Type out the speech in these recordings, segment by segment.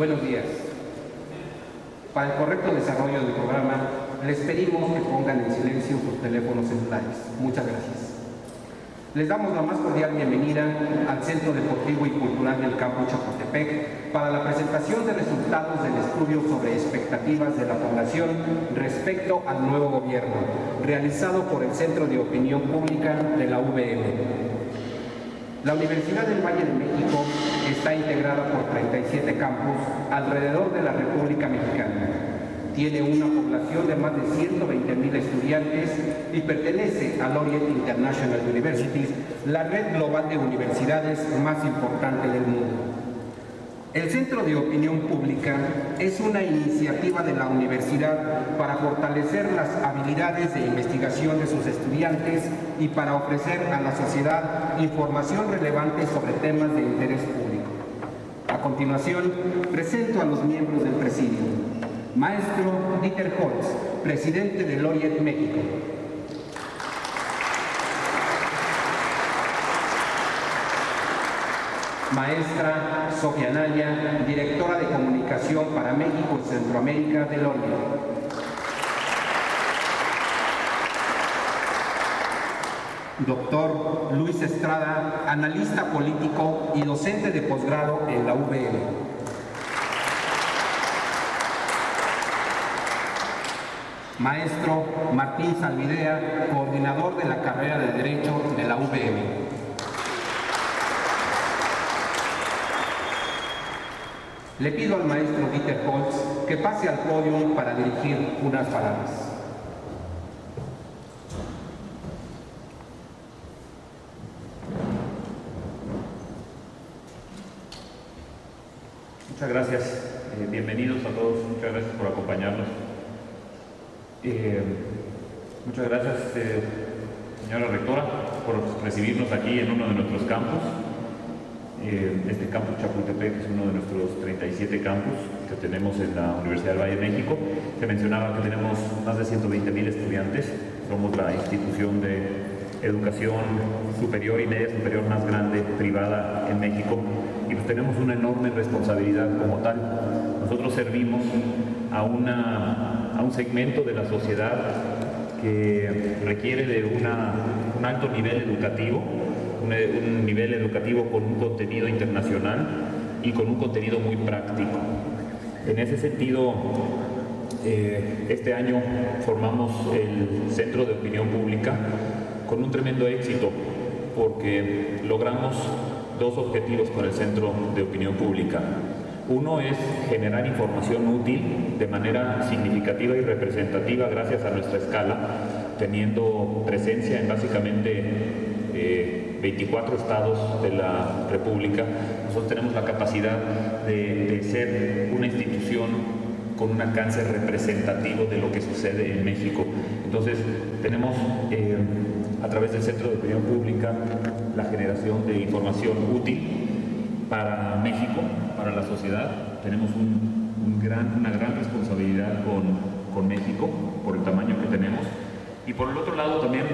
Buenos días. Para el correcto desarrollo del programa, les pedimos que pongan en silencio sus teléfonos celulares. Muchas gracias. Les damos la más cordial bienvenida al Centro Deportivo y Cultural del Campus Chapultepec para la presentación de resultados del estudio sobre expectativas de la población respecto al nuevo gobierno, realizado por el Centro de Opinión Pública de la UVM. La Universidad del Valle de México está integrada por 37 campus alrededor de la República Mexicana. Tiene una población de más de 120,000 estudiantes y pertenece al Orient International Universities, la red global de universidades más importante del mundo. El Centro de Opinión Pública es una iniciativa de la universidad para fortalecer las habilidades de investigación de sus estudiantes y para ofrecer a la sociedad información relevante sobre temas de interés público. A continuación, presento a los miembros del presidio. Maestro Dieter Holz, presidente del Orient México. Maestra Sofía Naya, directora de Comunicación para México y Centroamérica del Orient. Doctor Luis Estrada, analista político y docente de posgrado en la UVM. Maestro Martín Salvidea, coordinador de la carrera de Derecho de la UVM. Le pido al maestro Dieter Holz que pase al podio para dirigir unas palabras. Muchas gracias, bienvenidos a todos, muchas gracias por acompañarnos. Muchas gracias, señora rectora, por recibirnos aquí en uno de nuestros campus. Este campus Chapultepec es uno de nuestros 37 campus que tenemos en la Universidad del Valle de México. Se mencionaba que tenemos más de 120,000 estudiantes. Somos la institución de educación superior y media superior más grande privada en México y pues tenemos una enorme responsabilidad como tal. Nosotros servimos a un segmento de la sociedad que requiere de un alto nivel educativo, un nivel educativo con un contenido internacional y con un contenido muy práctico. En ese sentido, este año formamos el Centro de Opinión Pública con un tremendo éxito porque logramos dos objetivos con el Centro de Opinión Pública. Uno es generar información útil de manera significativa y representativa gracias a nuestra escala, teniendo presencia en básicamente 24 estados de la República. Nosotros tenemos la capacidad de ser una institución con un alcance representativo de lo que sucede en México. Entonces, tenemos a través del Centro de Opinión Pública la generación de información útil para México, para la sociedad. Tenemos una gran responsabilidad con México por el tamaño que tenemos. Y por el otro lado también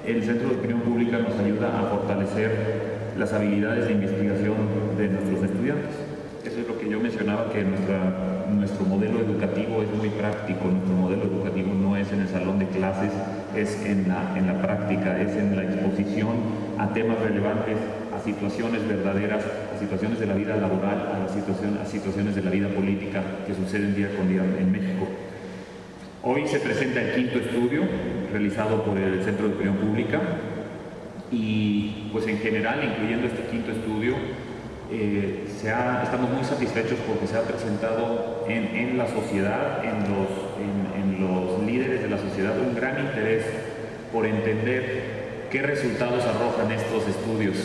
el Centro de Opinión Pública nos ayuda a fortalecer las habilidades de investigación de nuestros estudiantes. Eso es lo que yo mencionaba, que nuestro modelo educativo es muy práctico. Nuestro modelo educativo no es en el salón de clases, es en la práctica, es en la exposición a temas relevantes, a situaciones verdaderas, a situaciones de la vida laboral, a situaciones de la vida política que suceden día con día en México. Hoy se presenta el quinto estudio realizado por el Centro de Opinión Pública y pues en general, incluyendo este quinto estudio, estamos muy satisfechos porque se ha presentado en la sociedad, en los líderes de la sociedad, un gran interés por entender qué resultados arrojan estos estudios,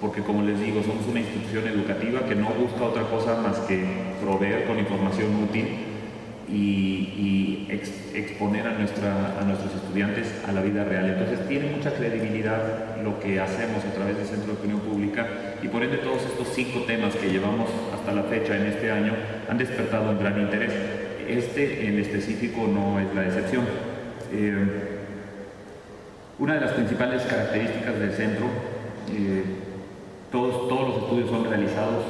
porque como les digo, somos una institución educativa que no busca otra cosa más que proveer con información útil y exponer a nuestros estudiantes a la vida real. Entonces tiene mucha credibilidad lo que hacemos a través del Centro de Opinión Pública y por ende todos estos 5 temas que llevamos hasta la fecha en este año han despertado un gran interés. Este en específico no es la excepción. Una de las principales características del centro, todos los estudios son realizados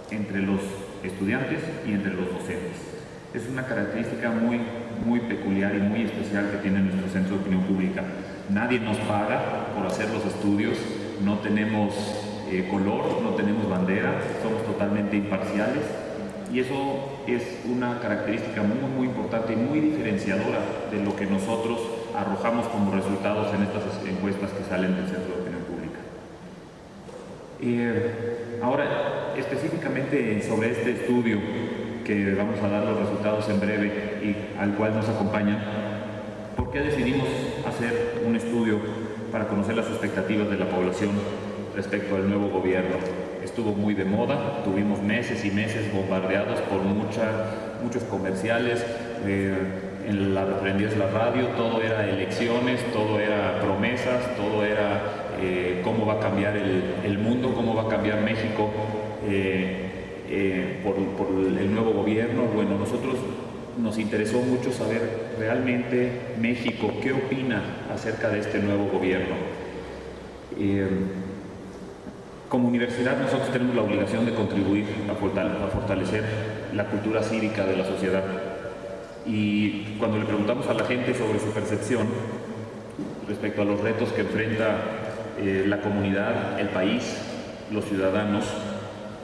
entre los estudiantes y entre los docentes. Es una característica muy peculiar y muy especial que tiene nuestro Centro de Opinión Pública. Nadie nos paga por hacer los estudios, no tenemos color, no tenemos bandera, somos totalmente imparciales, y eso es una característica muy importante y muy diferenciadora de lo que nosotros arrojamos como resultados en estas encuestas que salen del Centro de Opinión Pública. Ahora, específicamente sobre este estudio, que vamos a dar los resultados en breve y al cual nos acompañan, ¿por qué decidimos hacer un estudio para conocer las expectativas de la población respecto al nuevo gobierno? Estuvo muy de moda, tuvimos meses y meses bombardeados por muchos comerciales, en la prendías la radio, todo era elecciones, todo era promesas, todo era cómo va a cambiar el mundo, cómo va a cambiar México por el nuevo gobierno. Bueno, nosotros nos interesó mucho saber realmente México qué opina acerca de este nuevo gobierno. Como universidad nosotros tenemos la obligación de contribuir a fortalecer la cultura cívica de la sociedad, y cuando le preguntamos a la gente sobre su percepción respecto a los retos que enfrenta la comunidad, el país, los ciudadanos,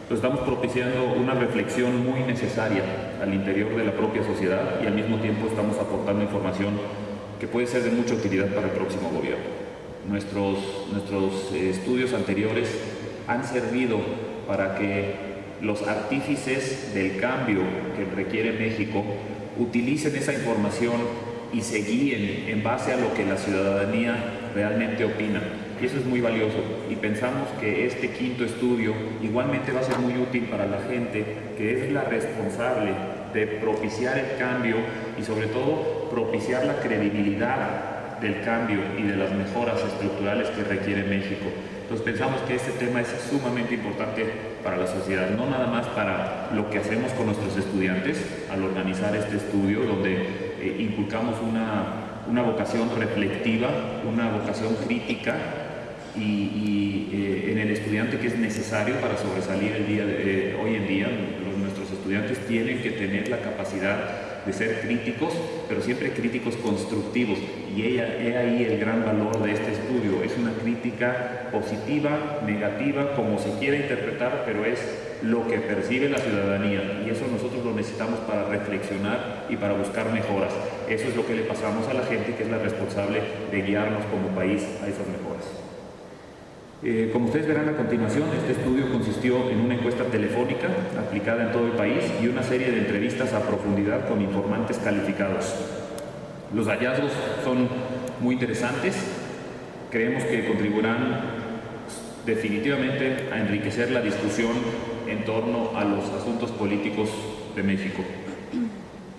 pues estamos propiciando una reflexión muy necesaria al interior de la propia sociedad, y al mismo tiempo estamos aportando información que puede ser de mucha utilidad para el próximo gobierno. Nuestros estudios anteriores han servido para que los artífices del cambio que requiere México utilicen esa información y se guíen en base a lo que la ciudadanía realmente opina. Y eso es muy valioso, y pensamos que este quinto estudio igualmente va a ser muy útil para la gente que es la responsable de propiciar el cambio y sobre todo propiciar la credibilidad del cambio y de las mejoras estructurales que requiere México. Entonces pensamos que este tema es sumamente importante para la sociedad, no nada más para lo que hacemos con nuestros estudiantes al organizar este estudio, donde inculcamos una vocación reflectiva, una vocación crítica y en el estudiante, que es necesario para sobresalir hoy en día. Nuestros estudiantes tienen que tener la capacidad de ser críticos, pero siempre críticos constructivos, y he ahí el gran valor de este estudio. Es una crítica positiva, negativa, como se quiera interpretar, pero es lo que percibe la ciudadanía, y eso nosotros lo necesitamos para reflexionar y para buscar mejoras. Eso es lo que le pasamos a la gente, que es la responsable de guiarnos como país a esas mejoras. Como ustedes verán a continuación, este estudio consistió en una encuesta telefónica aplicada en todo el país y una serie de entrevistas a profundidad con informantes calificados. Los hallazgos son muy interesantes, creemos que contribuirán definitivamente a enriquecer la discusión en torno a los asuntos políticos de México.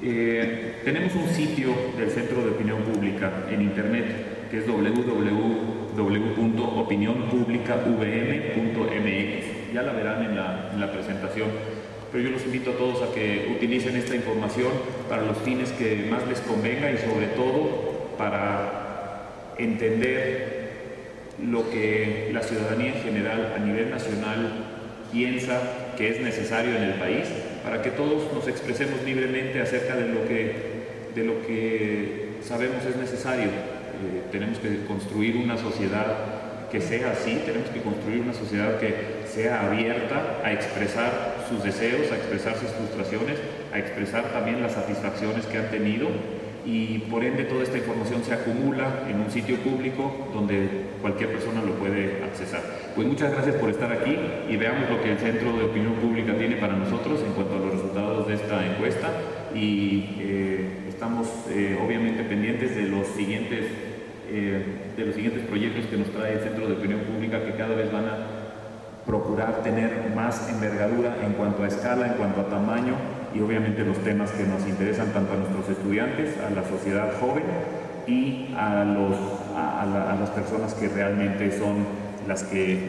Tenemos un sitio del Centro de Opinión Pública en internet, que es www.opinionpublicavm.mx. Ya la verán en la presentación, pero yo los invito a todos a que utilicen esta información para los fines que más les convenga, y sobre todo para entender lo que la ciudadanía en general a nivel nacional piensa que es necesario en el país, para que todos nos expresemos libremente acerca de lo que sabemos es necesario. Tenemos que construir una sociedad que sea así, tenemos que construir una sociedad que sea abierta a expresar sus deseos, a expresar sus frustraciones, a expresar también las satisfacciones que han tenido, y por ende toda esta información se acumula en un sitio público donde cualquier persona lo puede accesar. Pues muchas gracias por estar aquí, y veamos lo que el Centro de Opinión Pública tiene para nosotros en cuanto a los resultados de esta encuesta, y estamos obviamente pendientes de los siguientes proyectos que nos trae el Centro de Opinión Pública, que cada vez van a procurar tener más envergadura en cuanto a escala, en cuanto a tamaño, y obviamente los temas que nos interesan tanto a nuestros estudiantes, a la sociedad joven y a las personas que realmente son las que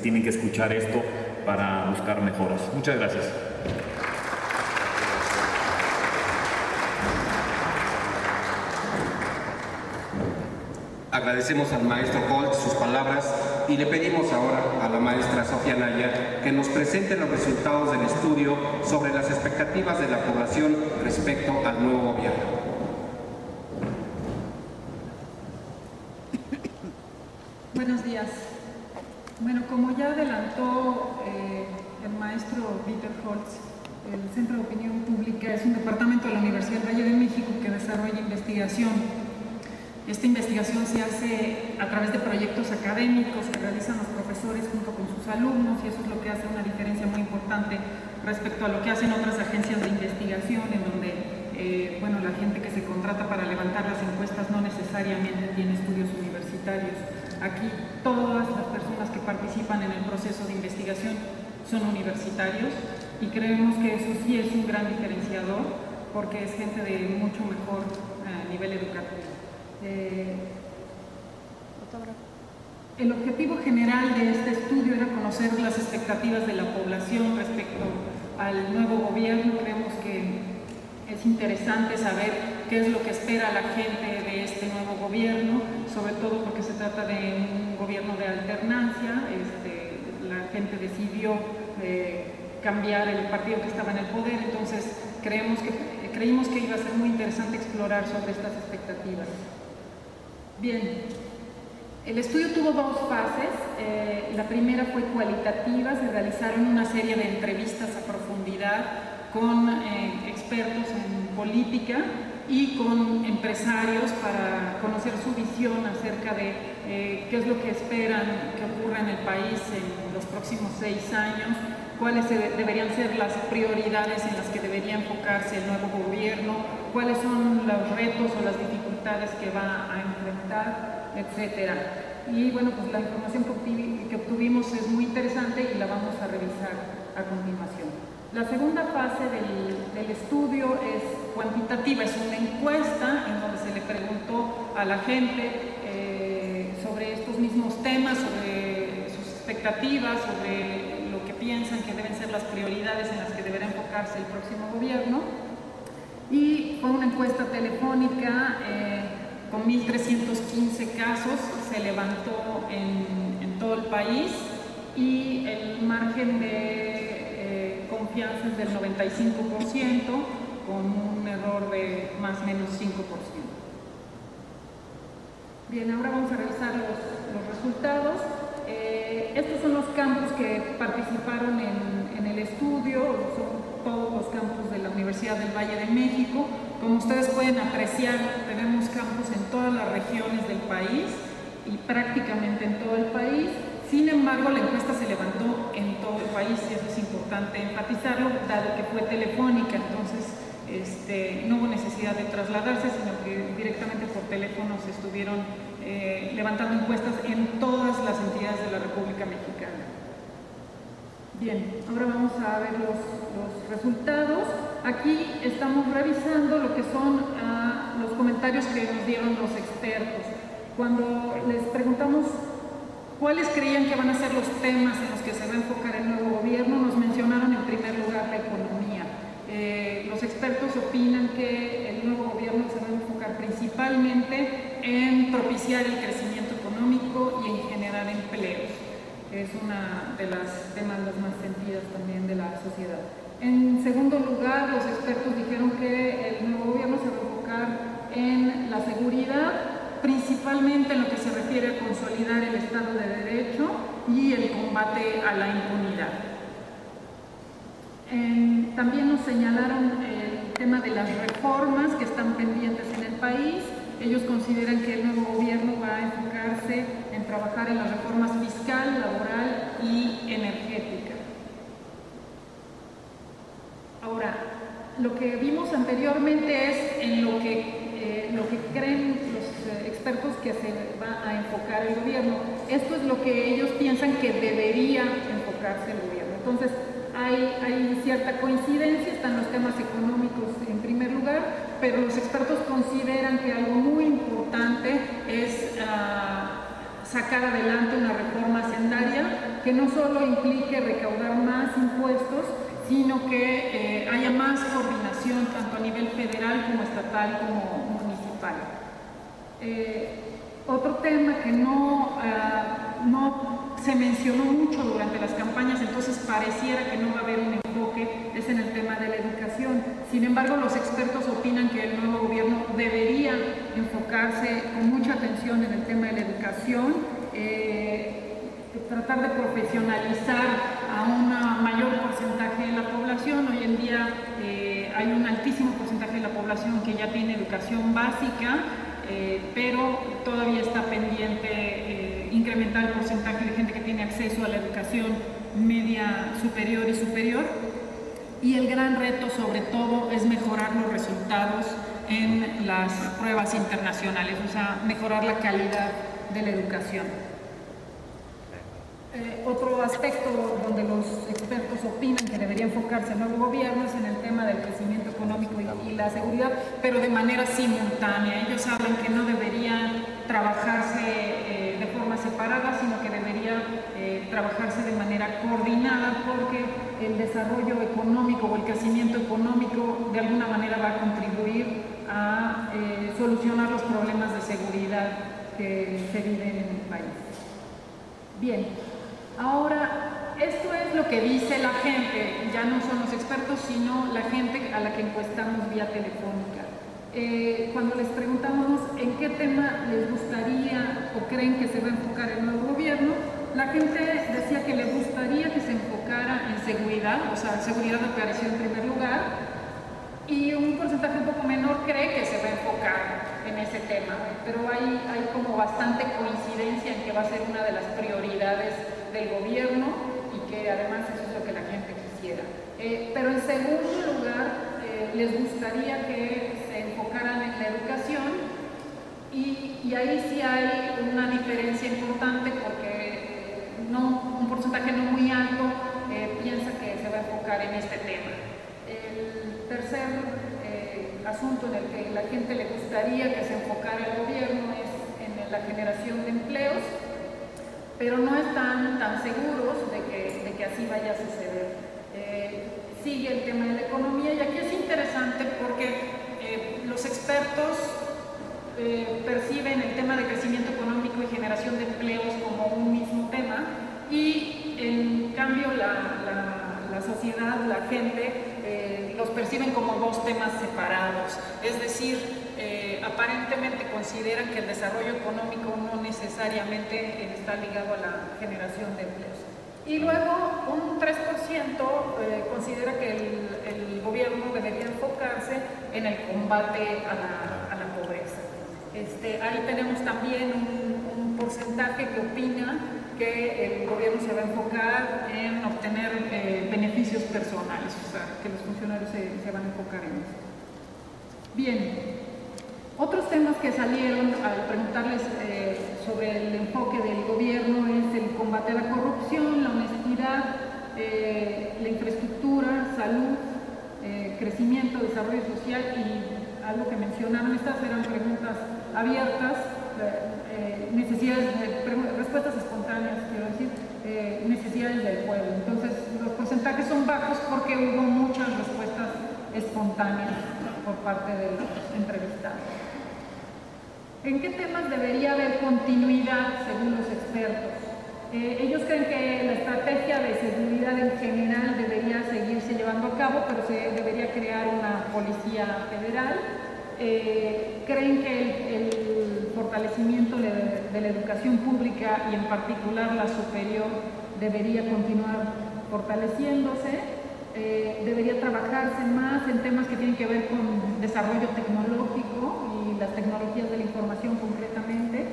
tienen que escuchar esto para buscar mejoras. Muchas gracias. Agradecemos al maestro Holt sus palabras y le pedimos ahora a la maestra Sofía Naya que nos presente los resultados del estudio sobre las expectativas de la población respecto al nuevo gobierno. Buenos días. Bueno, como ya adelantó el maestro Dieter Holz, el Centro de Opinión Pública es un departamento de la Universidad del Valle de México que desarrolla investigación. Esta investigación se hace a través de proyectos académicos que realizan los profesores junto con sus alumnos, y eso es lo que hace una diferencia muy importante respecto a lo que hacen otras agencias de investigación, en donde bueno, la gente que se contrata para levantar las encuestas no necesariamente tiene estudios universitarios. Aquí todas las personas que participan en el proceso de investigación son universitarios, y creemos que eso sí es un gran diferenciador porque es gente de mucho mejor nivel educativo. El objetivo general de este estudio era conocer las expectativas de la población respecto al nuevo gobierno. Creemos que es interesante saber qué es lo que espera la gente de este nuevo gobierno, sobre todo porque se trata de un gobierno de alternancia. La gente decidió cambiar el partido que estaba en el poder, entonces creímos que iba a ser muy interesante explorar sobre estas expectativas. Bien, el estudio tuvo dos fases. La primera fue cualitativa, se realizaron una serie de entrevistas a profundidad con expertos en política y con empresarios para conocer su visión acerca de qué es lo que esperan que ocurra en el país en los próximos 6 años, cuáles deberían ser las prioridades en las que debería enfocarse el nuevo gobierno, cuáles son los retos o las dificultades que va a enfrentar, etc. Y bueno, pues la información que obtuvimos es muy interesante y la vamos a revisar a continuación. La segunda fase del estudio es cuantitativa, es una encuesta en donde se le preguntó a la gente sobre estos mismos temas, sobre sus expectativas, sobre lo que piensan que deben ser las prioridades en las que deberá enfocarse el próximo gobierno. Y fue una encuesta telefónica con 1.315 casos, se levantó en todo el país, y el margen de confianza es del 95%, con un error de más o menos 5%. Bien, ahora vamos a revisar los resultados. Estos son los campus que participaron en el estudio, son todos los campus de la Universidad del Valle de México. Como ustedes pueden apreciar, tenemos campus en todas las regiones del país y prácticamente en todo el país. Sin embargo, la encuesta se levantó en todo el país, y eso es importante enfatizarlo, dado que fue telefónica. Entonces no hubo necesidad de trasladarse, sino que directamente por teléfono se estuvieron levantando encuestas en todas las entidades de la República Mexicana. Bien, ahora vamos a ver los resultados. Aquí estamos revisando lo que son los comentarios que nos dieron los expertos. Cuando les preguntamos cuáles creían que van a ser los temas en los que se va a enfocar el nuevo gobierno, nos mencionaron en primer lugar la economía. Los expertos opinan que el nuevo gobierno se va a enfocar principalmente en propiciar el crecimiento económico y en generar empleos. Es una de las demandas más sentidas también de la sociedad. En segundo lugar, los expertos dijeron que el nuevo gobierno se va a enfocar en la seguridad, principalmente en lo que se refiere a consolidar el Estado de Derecho y el combate a la impunidad. También nos señalaron el tema de las reformas que están pendientes en el país. Ellos consideran que el nuevo gobierno va a enfocarse en trabajar en las reformas fiscal, laboral y energética. Ahora, lo que vimos anteriormente es en lo que creen los expertos que se va a enfocar el gobierno. Esto es lo que ellos piensan que debería enfocarse el gobierno. Entonces, hay cierta coincidencia, están los temas económicos en primer lugar, pero los expertos consideran que algo muy importante es sacar adelante una reforma hacendaria que no solo implique recaudar más impuestos, sino que haya más coordinación tanto a nivel federal como estatal como municipal. Otro tema que no se mencionó mucho durante las campañas, entonces pareciera que no va a haber un enfoque, es en el tema de la educación. Sin embargo, los expertos opinan que el nuevo gobierno debería enfocarse con mucha atención en el tema de la educación, tratar de profesionalizar a un mayor porcentaje de la población. Hoy en día hay un altísimo porcentaje de la población que ya tiene educación básica, pero todavía está pendiente incrementar el porcentaje de gente que tiene acceso a la educación media superior y superior. Y el gran reto, sobre todo, es mejorar los resultados en las pruebas internacionales, o sea, mejorar la calidad de la educación. Otro aspecto donde los expertos opinan que debería enfocarse el nuevo gobierno es en el tema del crecimiento económico y la seguridad, pero de manera simultánea. Ellos hablan que no debería trabajarse de forma separada, sino que debería trabajarse de manera coordinada, porque el desarrollo económico o el crecimiento económico de alguna manera va a contribuir a solucionar los problemas de seguridad que se viven en el país. Bien. Ahora, esto es lo que dice la gente, ya no son los expertos, sino la gente a la que encuestamos vía telefónica. Cuando les preguntamos en qué tema les gustaría o creen que se va a enfocar el nuevo gobierno, la gente decía que le gustaría que se enfocara en seguridad, o sea, seguridad apareció en primer lugar, y un porcentaje un poco menor cree que se va a enfocar en ese tema, pero hay como bastante coincidencia en que va a ser una de las prioridades del gobierno y que además eso es lo que la gente quisiera. Pero en segundo lugar, les gustaría que se enfocaran en la educación y ahí sí hay una diferencia importante porque un porcentaje no muy alto piensa que se va a enfocar en este tema. El tercer asunto en el que la gente le gustaría que se enfocara el gobierno es en la generación de empleos, pero no están tan seguros de que así vaya a suceder. Sigue el tema de la economía y aquí es interesante porque los expertos perciben el tema de crecimiento económico y generación de empleos como un mismo tema y en cambio la sociedad, la gente, los perciben como dos temas separados, es decir, aparentemente consideran que el desarrollo económico no necesariamente está ligado a la generación de empleos. Y luego un 3% considera que el gobierno debería enfocarse en el combate a la pobreza. Ahí tenemos también un porcentaje que opina que el gobierno se va a enfocar en obtener beneficios personales, o sea, que los funcionarios se van a enfocar en eso. Bien. Otros temas que salieron al preguntarles sobre el enfoque del gobierno es el combate a la corrupción, la honestidad, la infraestructura, salud, crecimiento, desarrollo social y algo que mencionaron. Estas eran preguntas abiertas, respuestas espontáneas, quiero decir, necesidades del pueblo. Entonces, los porcentajes son bajos porque hubo muchas respuestas espontáneas por parte de los entrevistados. ¿En qué temas debería haber continuidad según los expertos? Ellos creen que la estrategia de seguridad en general debería seguirse llevando a cabo, pero se debería crear una policía federal. Creen que el fortalecimiento de la educación pública y en particular la superior debería continuar fortaleciéndose. Debería trabajarse más en temas que tienen que ver con desarrollo tecnológico y las tecnologías de la información concretamente,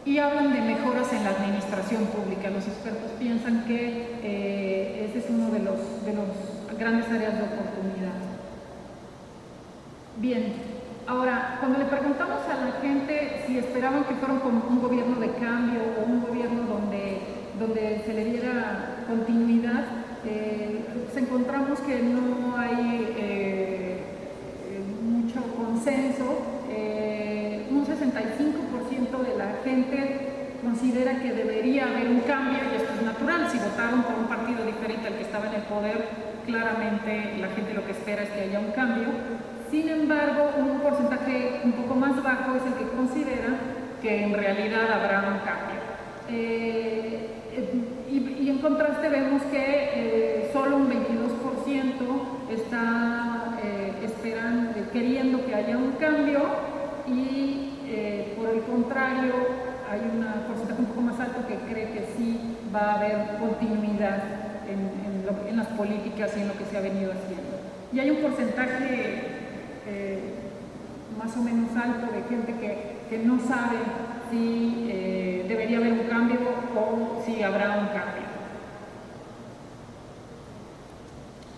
y hablan de mejoras en la administración pública. Los expertos piensan que ese es uno de los grandes áreas de oportunidad. Bien, ahora, cuando le preguntamos a la gente si esperaban que fuera un gobierno de cambio o un gobierno donde se le diera continuidad, encontramos que no hay mucho consenso. Un 65% de la gente considera que debería haber un cambio, y esto es natural. Si votaron por un partido diferente al que estaba en el poder, claramente la gente lo que espera es que haya un cambio. Sin embargo, un porcentaje un poco más bajo es el que considera que en realidad habrá un cambio. y en contraste vemos que solo un 22% está queriendo que haya un cambio y por el contrario hay un porcentaje un poco más alto que cree que sí va a haber continuidad en las políticas y en lo que se ha venido haciendo. Y hay un porcentaje más o menos alto de gente que no sabe si debería haber un cambio o si habrá un cambio.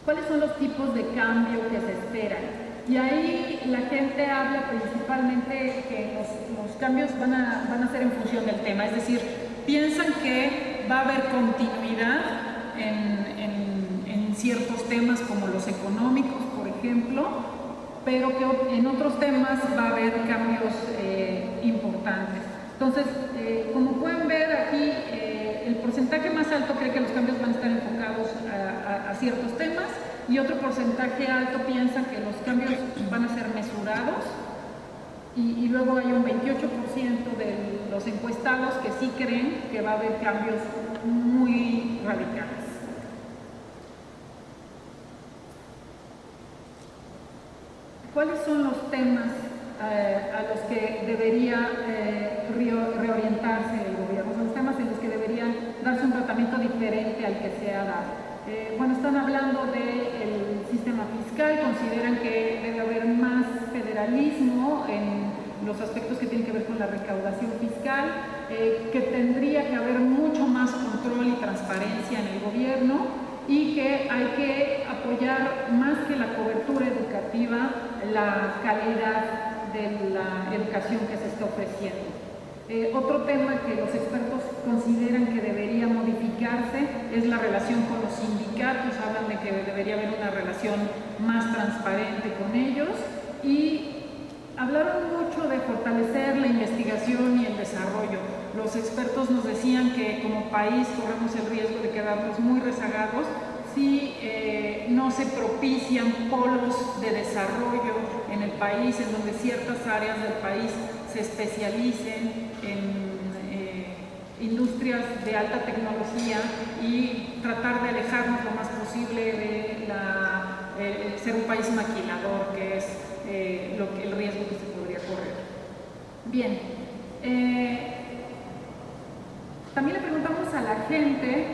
¿Cuáles son los tipos de cambio que se esperan? Y ahí la gente habla principalmente que los cambios van a ser en función del tema, es decir, piensan que va a haber continuidad en ciertos temas como los económicos, por ejemplo, pero que en otros temas va a haber cambios importantes. Entonces, como pueden ver aquí, el porcentaje más alto cree que los cambios van a estar enfocados a ciertos temas y otro porcentaje alto piensa que los cambios van a ser mesurados y luego hay un 28% de los encuestados que sí creen que va a haber cambios muy radicales. ¿Cuáles son los temas a los que debería reorientarse el gobierno? Son los temas en los que deberían darse un tratamiento diferente al que se ha dado. Bueno, están hablando del sistema fiscal, consideran que debe haber más federalismo en los aspectos que tienen que ver con la recaudación fiscal, que tendría que haber mucho más control y transparencia en el gobierno y que hay que apoyar más que la cobertura educativa, la calidad de la educación que se está ofreciendo. Otro tema que los expertos consideran que debería modificarse es la relación con los sindicatos, hablan de que debería haber una relación más transparente con ellos y hablaron mucho de fortalecer la investigación y el desarrollo. Los expertos nos decían que como país corremos el riesgo de quedarnos muy rezagados si no se propician polos de desarrollo en el país, en donde ciertas áreas del país se especialicen en industrias de alta tecnología y tratar de alejarnos lo más posible de ser un país maquilador, que es el riesgo que se podría correr. Bien, también le preguntamos a la gente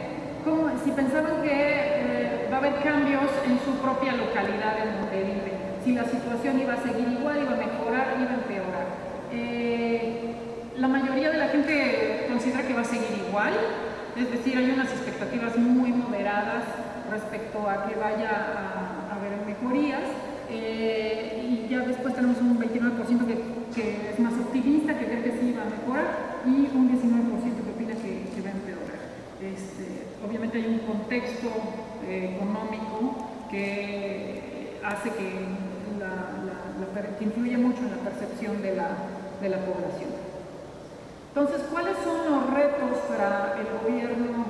si pensaban que va a haber cambios en su propia localidad en donde viven, si la situación iba a seguir igual, iba a mejorar, iba a empeorar. La mayoría de la gente considera que va a seguir igual, es decir, hay unas expectativas muy moderadas respecto a que vaya a haber mejorías, y ya después tenemos un 29% que es más optimista, que cree que sí va a mejorar, y un 19% que opina que va a empeorar. Obviamente hay un contexto económico que hace que influye mucho en la percepción de la población. Entonces, ¿cuáles son los retos para el gobierno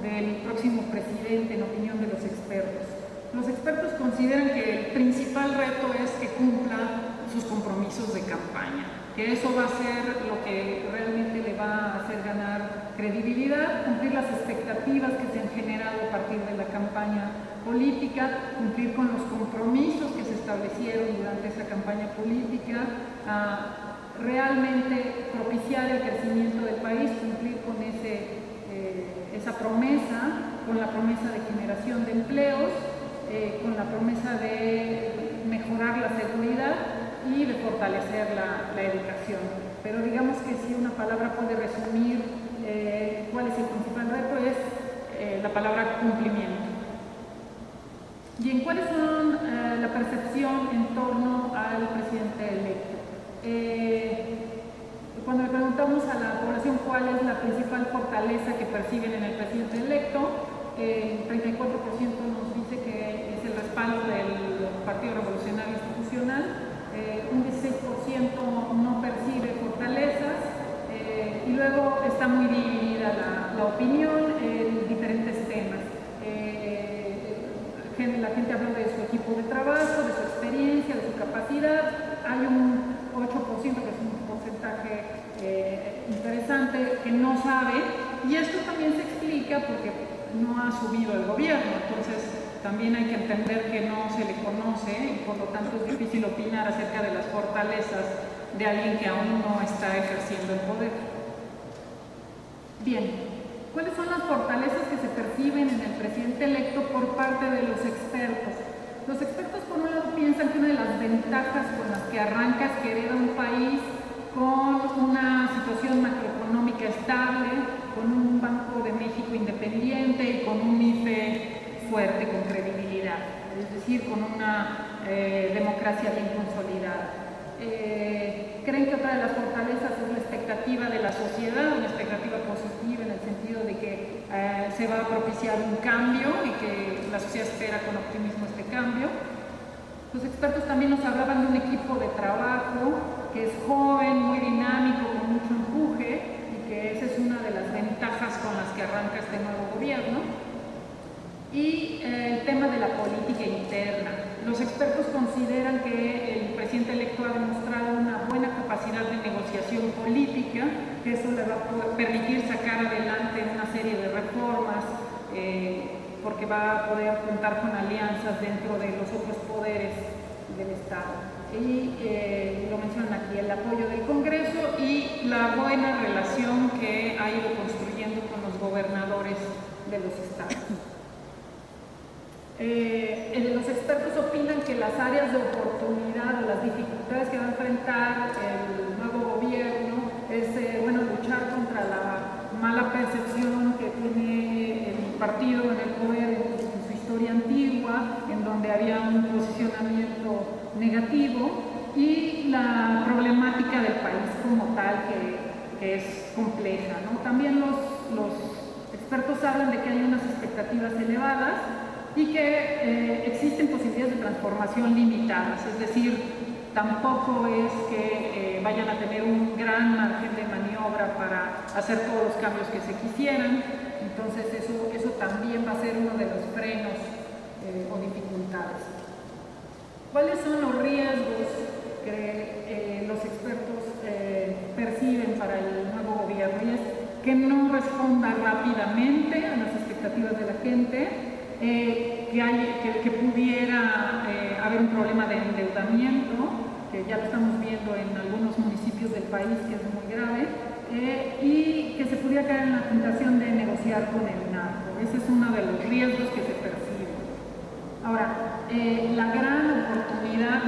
del próximo presidente en opinión de los expertos? Los expertos consideran que el principal reto es que cumpla sus compromisos de campaña, que eso va a ser lo que realmente le va a hacer ganar credibilidad, cumplir las expectativas que se han generado a partir de la campaña política, cumplir con los compromisos que se establecieron durante esa campaña política, realmente propiciar el crecimiento del país, cumplir con esa promesa, con la promesa de generación de empleos, con la promesa de mejorar la seguridad y de fortalecer la educación. Pero digamos que si una palabra puede resumir cuál es el principal reto, es la palabra cumplimiento. Bien, ¿cuáles son la percepción en torno al presidente electo? Cuando le preguntamos a la población cuál es la principal fortaleza que perciben en el presidente electo, el 34% nos dice que es el respaldo del Partido Revolucionario Institucional, un 16% no percibe fortalezas, y luego está muy dividida la opinión en diferentes temas. La gente habla de su equipo de trabajo, de su experiencia, de su capacidad. Hay un 8%, que es un porcentaje interesante, que no sabe y esto también se explica porque no ha subido el gobierno, entonces también hay que entender que no se le conoce y por lo tanto es difícil opinar acerca de las fortalezas de alguien que aún no está ejerciendo el poder. Bien, ¿cuáles son las fortalezas que se perciben en el presidente electo por parte de los expertos? Los expertos, por un lado, piensan que una de las ventajas con las que arranca es que hereda un país con una situación macroeconómica estable, con un Banco de México independiente y con un IFE fuerte, con credibilidad, es decir, con una democracia bien consolidada. Creen que otra de las fortalezas es la expectativa de la sociedad, una expectativa positiva en el sentido de que se va a propiciar un cambio y que la sociedad espera con optimismo este cambio. Los expertos también nos hablaban de un equipo de trabajo que es joven, muy dinámico, con mucho empuje y que esa es una de las ventajas con las que arranca este nuevo gobierno. Y el tema de la política interna. Los expertos consideran que el presidente electo ha demostrado una buena capacidad de negociación política, que eso le va a permitir sacar adelante una serie de reformas, porque va a poder contar con alianzas dentro de los otros poderes del Estado. Y lo mencionan aquí, el apoyo del Congreso y la buena relación que ha ido construyendo con los gobernadores de los estados. Los expertos opinan que las áreas de oportunidad o las dificultades que va a enfrentar el nuevo gobierno es luchar contra la mala percepción que tiene el partido en el poder en su historia antigua, en donde había un posicionamiento negativo, y la problemática del país como tal, que es compleja, ¿no? También los expertos hablan de que hay unas expectativas elevadas y que existen posibilidades de transformación limitadas, es decir, tampoco es que vayan a tener un gran margen de maniobra para hacer todos los cambios que se quisieran, entonces eso también va a ser uno de los frenos o dificultades. ¿Cuáles son los riesgos que los expertos perciben para el nuevo gobierno? Y es que no responda rápidamente a las expectativas de la gente, que pudiera haber un problema de endeudamiento, que ya lo estamos viendo en algunos municipios del país, que es muy grave, y que se pudiera caer en la tentación de negociar con el narco. Ese es uno de los riesgos que se perciben. Ahora, la gran oportunidad,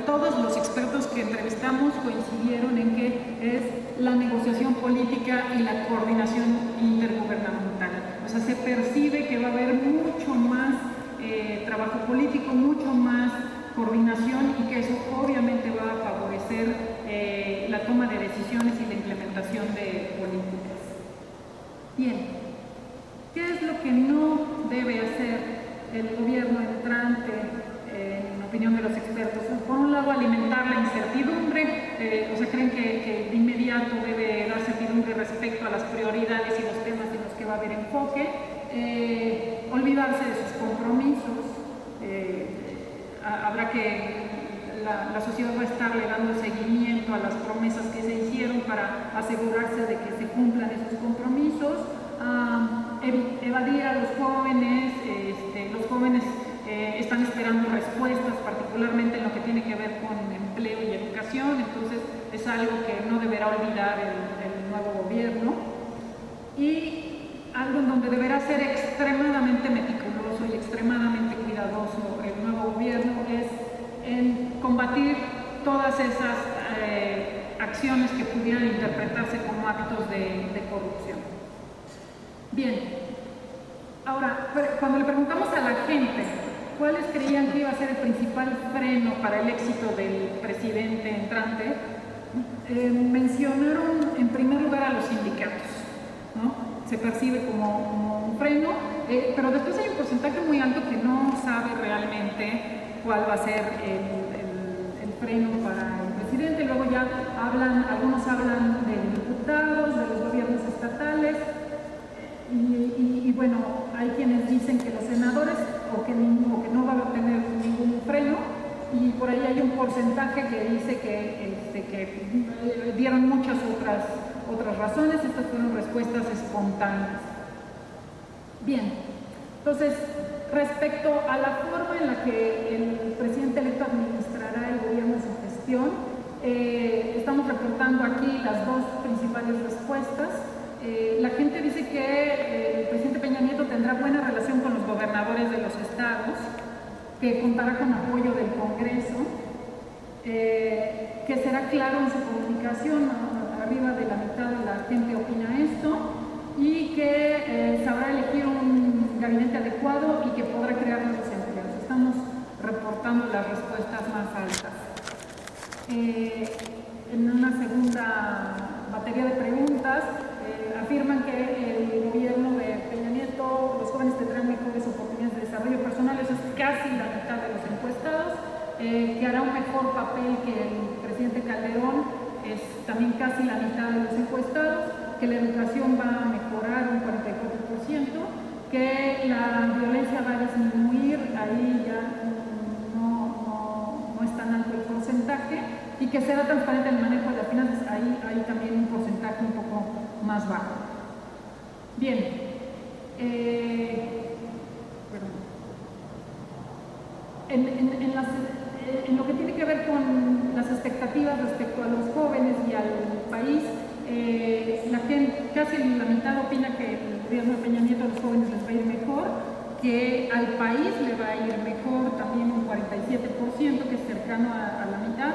todos los expertos que entrevistamos coincidieron en que es la negociación política y la coordinación intergubernamental. O sea, se percibe que va a haber mucho más trabajo político, mucho más coordinación, y que eso obviamente va a favorecer la toma de decisiones y la implementación de políticas. Bien, ¿qué es lo que no debe hacer el gobierno entrante, en opinión de los expertos? Por un lado, alimentar la incertidumbre, o sea, creen que de inmediato debe dar certidumbre respecto a las prioridades y los temas en los que va a haber enfoque, olvidarse de sus compromisos, habrá que la sociedad va a estarle dando seguimiento a las promesas que se hicieron para asegurarse de que se cumplan esos compromisos, evadir a los jóvenes. Los jóvenes están esperando respuestas, particularmente en lo que tiene que ver con empleo y educación, entonces es algo que no deberá olvidar el nuevo gobierno. Y algo en donde deberá ser extremadamente meticuloso y extremadamente cuidadoso el nuevo gobierno es en combatir todas esas acciones que pudieran interpretarse como actos de corrupción. Bien, ahora, cuando le preguntamos a la gente cuáles creían que iba a ser el principal freno para el éxito del presidente entrante, mencionaron en primer lugar a los sindicatos, ¿no? Se percibe como un freno, pero después hay un porcentaje muy alto que no sabe realmente cuál va a ser el freno para el presidente. Luego ya algunos hablan de diputados, de los gobiernos estatales, y bueno, hay quienes dicen que los senadores o que no va a tener ningún freno, y por ahí hay un porcentaje que dice que dieron muchas otras razones. Estas fueron respuestas espontáneas. Bien, entonces, respecto a la forma en la que el presidente electo administrará el gobierno en su gestión, estamos reportando aquí las dos principales respuestas. La gente dice que el presidente Peña Nieto tendrá buena relación con los gobernadores de los estados, que contará con apoyo del Congreso, que será claro en su comunicación. Arriba de la mitad de la gente opina esto, y que sabrá elegir un gabinete adecuado y que podrá crear nuevos empleos. Estamos reportando las respuestas más altas. En una segunda batería de preguntas, afirman que el gobierno de Peña Nieto, los jóvenes tendrán mejores oportunidades de desarrollo personal. Eso es casi la mitad de los encuestados. Que hará un mejor papel que el presidente Calderón, es también casi la mitad de los encuestados. Que la educación va a mejorar un 44%, que la violencia va a disminuir, ahí ya no es tan alto el porcentaje, y que será transparente el manejo de las finanzas, ahí hay también un porcentaje un poco más bajo. Bien, en lo que tiene que ver con las expectativas respecto a los jóvenes y al país, la gente, casi la mitad opina que el gobierno de Peña Nieto a los jóvenes les va a ir mejor, que al país le va a ir mejor, también un 47%, que es cercano a la mitad,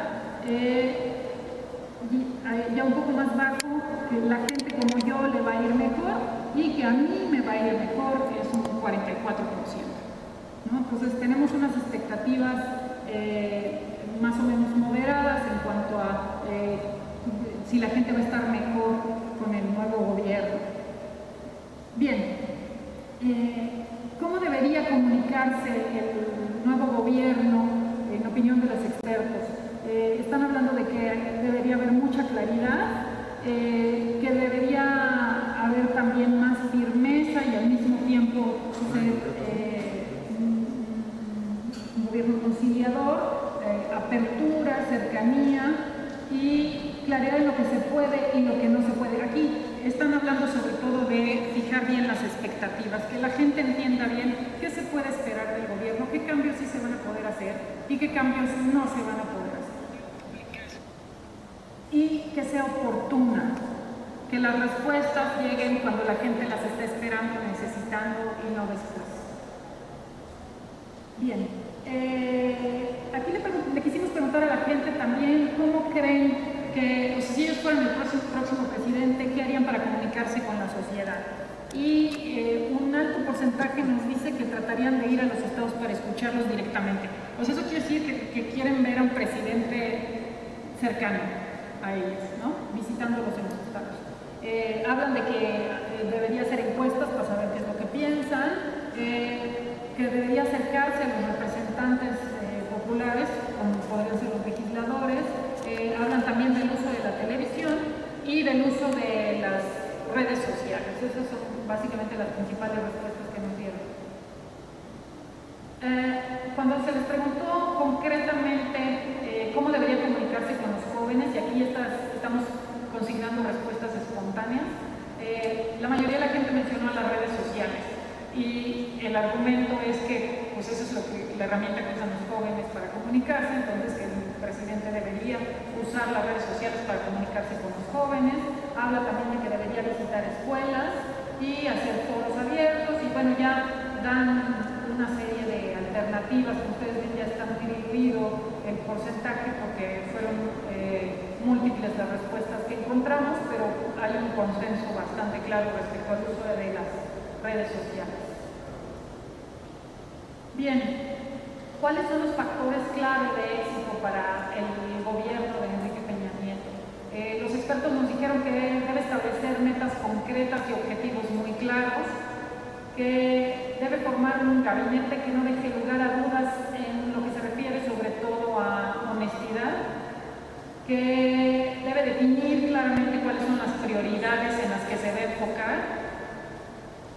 ya un poco más bajo, que la gente como yo le va a ir mejor, y que a mí me va a ir mejor, es un 44%. ¿no? Entonces tenemos unas expectativas más o menos moderadas en cuanto a si la gente va a estar mejor con el nuevo gobierno. Bien, ¿cómo debería comunicarse el nuevo gobierno en opinión de los expertos? Están hablando de que debería haber mucha claridad, que debería haber también más firmeza y al mismo tiempo ser un gobierno conciliador, apertura, cercanía y claridad en lo que se puede y lo que no se puede. Aquí están hablando sobre todo de fijar bien las expectativas, que la gente entienda bien qué se puede esperar del gobierno, qué cambios sí se van a poder hacer y qué cambios no se van a poder hacer. Y que sea oportuna, que las respuestas lleguen cuando la gente las está esperando, necesitando y no después. Bien, aquí le quisimos preguntar a la gente también cómo creen que, o sea, si ellos fueran el próximo presidente, ¿qué harían para comunicarse con la sociedad? Y un alto porcentaje nos dice que tratarían de ir a los estados para escucharlos directamente. O sea, eso quiere decir que quieren ver a un presidente cercano a ellos, ¿no? Visitándolos en los estados. Hablan de que debería hacer encuestas para saber qué es lo que piensan, que debería acercarse a los representantes populares, como podrían ser los legisladores. Hablan también del uso de la televisión y del uso de las redes sociales. Esas son básicamente las principales respuestas que nos dieron. Cuando se les preguntó concretamente cómo debería comunicarse con los jóvenes, y aquí estamos consignando respuestas espontáneas, la mayoría de la gente mencionó las redes sociales y el argumento es que pues eso es la herramienta que usan los jóvenes para comunicarse, entonces que el presidente debería usar las redes sociales para comunicarse con los jóvenes. Habla también de que debería visitar escuelas y hacer foros abiertos, y bueno, ya dan una serie de alternativas. Como ustedes ven, ya está muy diluido el porcentaje porque fueron múltiples las respuestas que encontramos, pero hay un consenso bastante claro respecto al uso de las redes sociales. Bien, ¿cuáles son los factores clave de éxito para el gobierno de Enrique Peña Nieto? Los expertos nos dijeron que debe establecer metas concretas y objetivos muy claros, que debe formar un gabinete que no deje lugar a dudas en lo que se refiere sobre todo a honestidad, que debe definir claramente cuáles son las prioridades en las que se debe enfocar,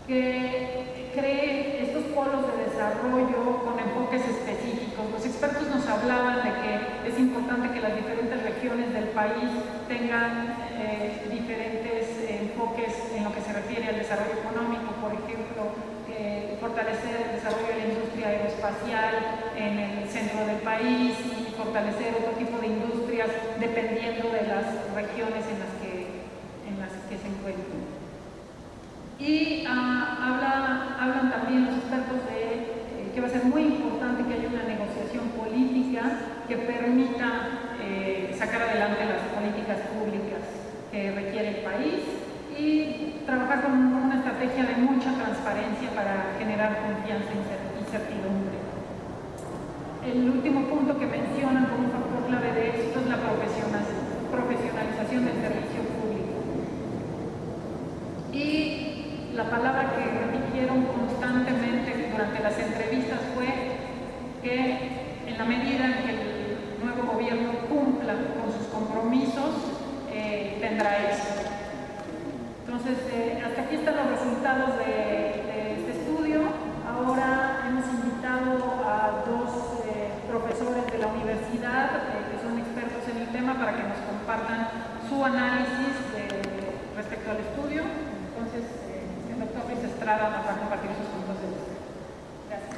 que cree estos polos de desarrollo con enfoques específicos. Los expertos nos hablaban de que es importante que las diferentes regiones del país tengan diferentes enfoques en lo que se refiere al desarrollo económico, por ejemplo, fortalecer el desarrollo de la industria aeroespacial en el centro del país y fortalecer otro tipo de industrias dependiendo de las regiones en las que se encuentren. Y hablan también los expertos de que va a ser muy importante que haya una negociación política que permita sacar adelante las políticas públicas que requiere el país y trabajar con una estrategia de mucha transparencia para generar confianza y certidumbre. El último punto que mencionan como un factor clave de éxito es la profesionalización del servicio público. Y la palabra que repitieron constantemente durante las entrevistas fue que en la medida en que el nuevo gobierno cumpla con sus compromisos, tendrá éxito. Entonces, hasta aquí están los resultados de este estudio. Ahora hemos invitado a dos profesores de la universidad que son expertos en el tema para que nos compartan su análisis respecto al estudio. Entonces, el doctor Luis Estrada nos va a compartir sus puntos de vista. Gracias.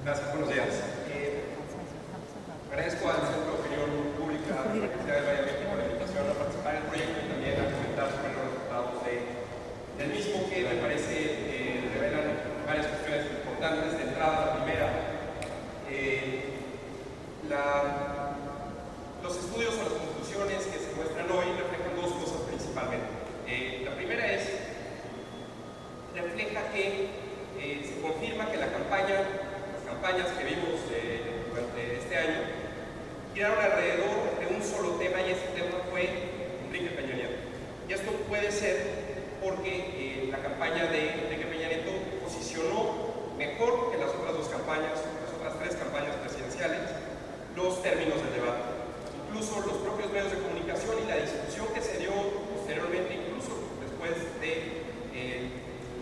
Gracias, buenos días. Agradezco al Centro de Opinión Pública de la Universidad de Valladolid por la invitación a participar en el proyecto y también a comentar sobre los resultados del mismo, que me parece revelan varias cuestiones importantes. De entrada, la primera, los estudios o las conclusiones que se muestran hoy reflejan dos cosas principalmente. La primera refleja que se confirma que las campañas que vimos durante este año giraron alrededor de un solo tema, y ese tema fue Enrique Peña Nieto. Y esto puede ser porque la campaña de Enrique Peña Nieto posicionó mejor que las otras dos campañas, las otras tres campañas presidenciales, los términos del debate. Incluso los propios medios de comunicación y la discusión que se dio posteriormente, incluso después del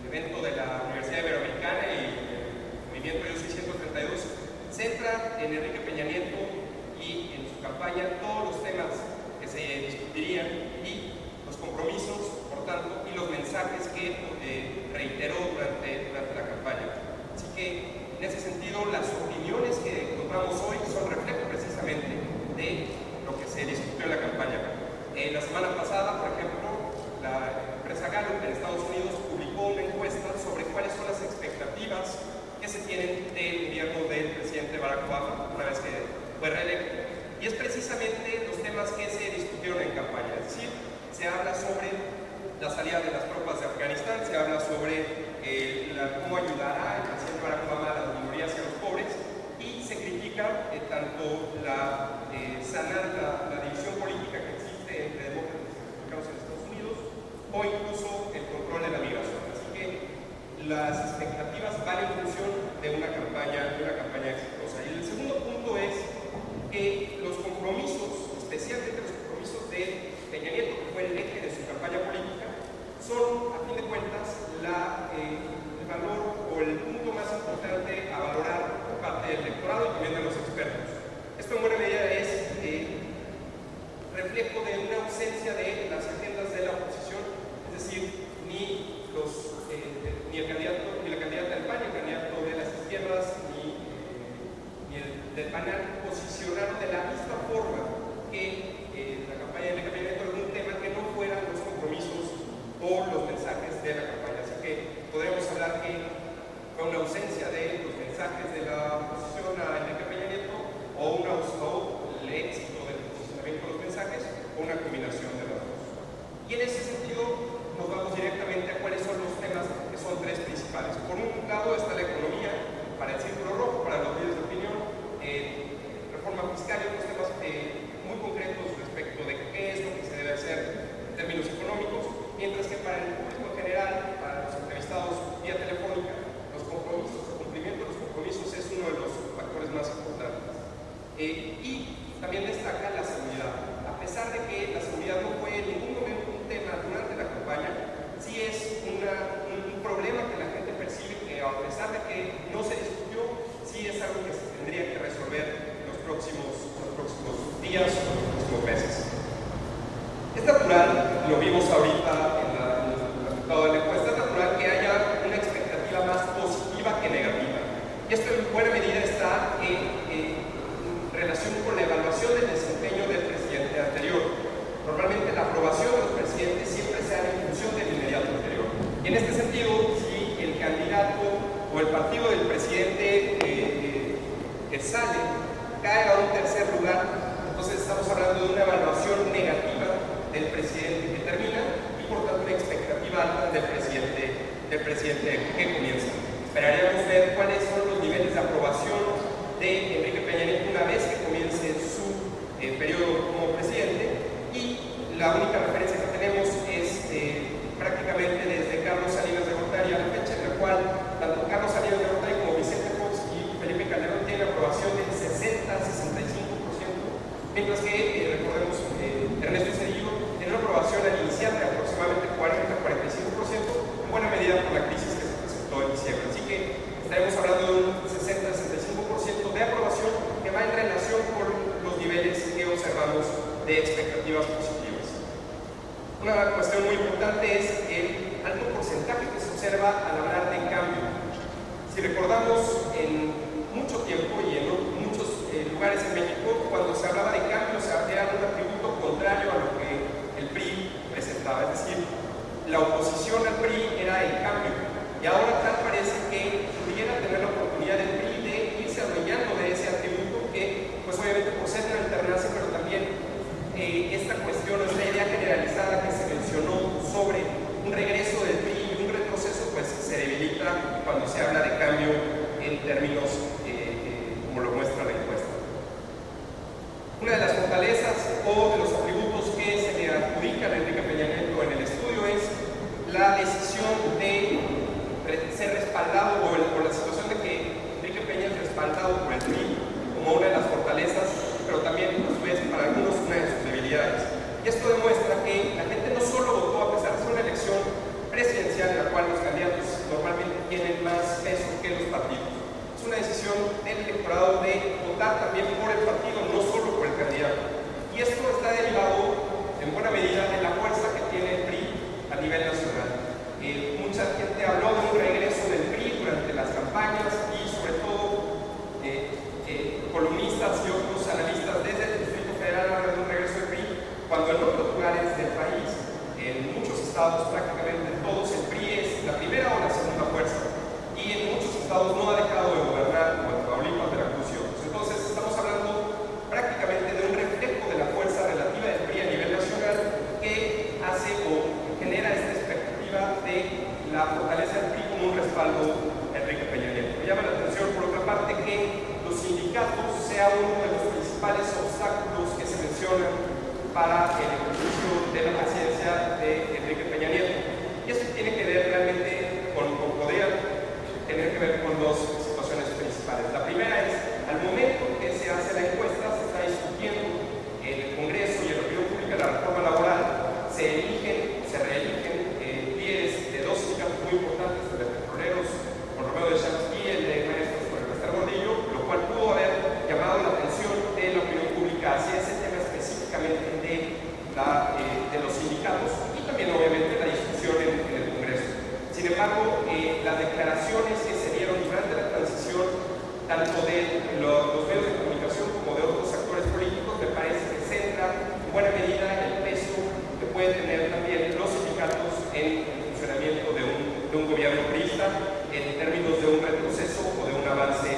evento de la Universidad Iberoamericana y el movimiento de 632, centra en Enrique Peña Nieto y en su campaña todos los temas que se discutirían y los compromisos, por tanto, y los mensajes que reiteró durante la campaña. Así que, en ese sentido, las opiniones que encontramos hoy son reflejo precisamente de lo que se discutió en la campaña. La semana pasada, por ejemplo, la empresa Gallup en Estados Unidos publicó una encuesta sobre cuáles son las expectativas que se tienen del gobierno del presidente Barack Obama una vez que fue reelecto. Y es precisamente los temas que se discutieron en campaña. Es decir, se habla sobre la salida de las tropas de Afganistán, se habla sobre cómo ayudará el presidente Barack Obama a las minorías y a los pobres, y se critica tanto sanar la división política que existe entre demócratas y republicanos en Estados Unidos, o incluso el control de la migración. Así que las expectativas van en función de una campaña exitosa. Y el segundo punto es que los compromisos, especialmente los compromisos de Peña Nieto, que fue el eje de su campaña política, son, a fin de cuentas, el valor o el punto más importante a valorar por parte del electorado y también de los expertos. Esto en buena medida es reflejo de una ausencia de las agendas de la oposición, es decir, ni la candidata del PAN, ni el candidato de las izquierdas, ni el del PAN posicionaron de la misma forma que la campaña de Peña Nieto en un tema que no fueran los compromisos o los mensajes de la campaña. Así que podríamos hablar que fue una ausencia de los mensajes de la oposición a Enrique Peña Nieto, o el éxito del posicionamiento de los mensajes, o una combinación de las dos. Y en ese sentido nos vamos directamente a cuáles son los temas que son tres principales. Por un lado está la economía. Para vimos ahorita en el resultado de la encuesta, es natural que haya una expectativa más positiva que negativa. Y esto en buena medida está en relación con la evaluación del desempeño del presidente anterior. Normalmente la aprobación de los presidentes siempre se da en función del inmediato anterior. Y en este sentido, si el candidato o el partido del presidente que sale cae a un tercer lugar, entonces estamos hablando de una evaluación negativa del presidente que termina y por tanto una expectativa alta del presidente que comienza. Esperaríamos ver cuáles son los niveles de aprobación de Enrique Peña Nieto una vez que comience su periodo como presidente, y la única referencia que tenemos es prácticamente desde Carlos Salinas de Gortari a la fecha, en la cual tanto Carlos Salinas de Gortari como Vicente Fox y Felipe Calderón tienen aprobación del 60-65%, mientras que, recordemos, Ernesto Zedillo tiene una aprobación al inicial de aproximadamente 40-45%, en buena medida por la crisis que se presentó en diciembre. Así que estaremos hablando de un 60-65% de aprobación que va en relación con los niveles que observamos de expectativas positivas. Una cuestión muy importante es el alto porcentaje que se observa al hablar de cambio. Si recordamos, en mucho tiempo y en muchos lugares en México, cuando se hablaba de cambio se hacía un atributo contrario a lo que el PRI presentaba, es decir, la oposición al PRI era el cambio, y ahora tal parece que pudiera tener la oportunidad del PRI de irse adueñando de ese atributo que, pues obviamente por ser una alternancia, pero también esta cuestión, esta idea generalizada que se mencionó sobre un regreso del PRI y un retroceso, pues se debilita cuando se habla de cambio en términos como lo muestra la encuesta. Una de las fortalezas o de los atributos que se le adjudican a Enrique Peña Nieto en el estudio es la decisión de ser respaldado o la situación de que Enrique Peña es respaldado por el PRI como una de las fortalezas, pero también a su vez para algunos una de sus debilidades. Y esto demuestra que la gente no solo votó, a pesar de ser una elección presidencial en la cual los candidatos normalmente tienen más peso que los partidos. Es una decisión del electorado de votar también por el partido, no solo por el candidato. Y esto está derivado en buena medida de la fuerza que tiene el PRI a nivel nacional. Mucha gente habló de un regreso del PRI durante las campañas y sobre todo columnistas y otros analistas desde el Distrito Federal hablan de un regreso del PRI, cuando en otros lugares del país, en muchos estados, prácticamente todos, el PRI es la primera o la segunda fuerza, y en muchos estados no ha dejado de gobernar, como en Tamaulipas, Veracruz y otros. Entonces estamos hablando prácticamente de un reflejo de la fuerza relativa del PRI a nivel nacional que hace o genera esta expectativa de la fortaleza del PRI como un respaldo a Enrique Peña Nieto. Me llama la atención, por otra parte, que los sindicatos sea uno de los principales obstáculos que se mencionan para el ejercicio de la presidencia de Enrique Peña Nieto. Y esto tiene que ver realmente podría tener que ver con dos situaciones principales. La primera es, al momento que se hace la encuesta, se está discutiendo en el Congreso y en la opinión pública la reforma laboral, se reeligen líderes de dos sindicatos muy importantes, el de petroleros, con Romeo de Champs, y el de maestros, con el Bester Gordillo, lo cual pudo haber llamado la atención de la opinión pública hacia ese tema específicamente de los sindicatos y también obviamente la discusión en el Congreso. Sin embargo, las declaraciones que se dieron durante la transición, tanto de los medios de comunicación como de otros actores políticos, me parece que centra en buena medida el peso que pueden tener también los sindicatos en el funcionamiento de un gobierno priista en términos de un retroceso o de un avance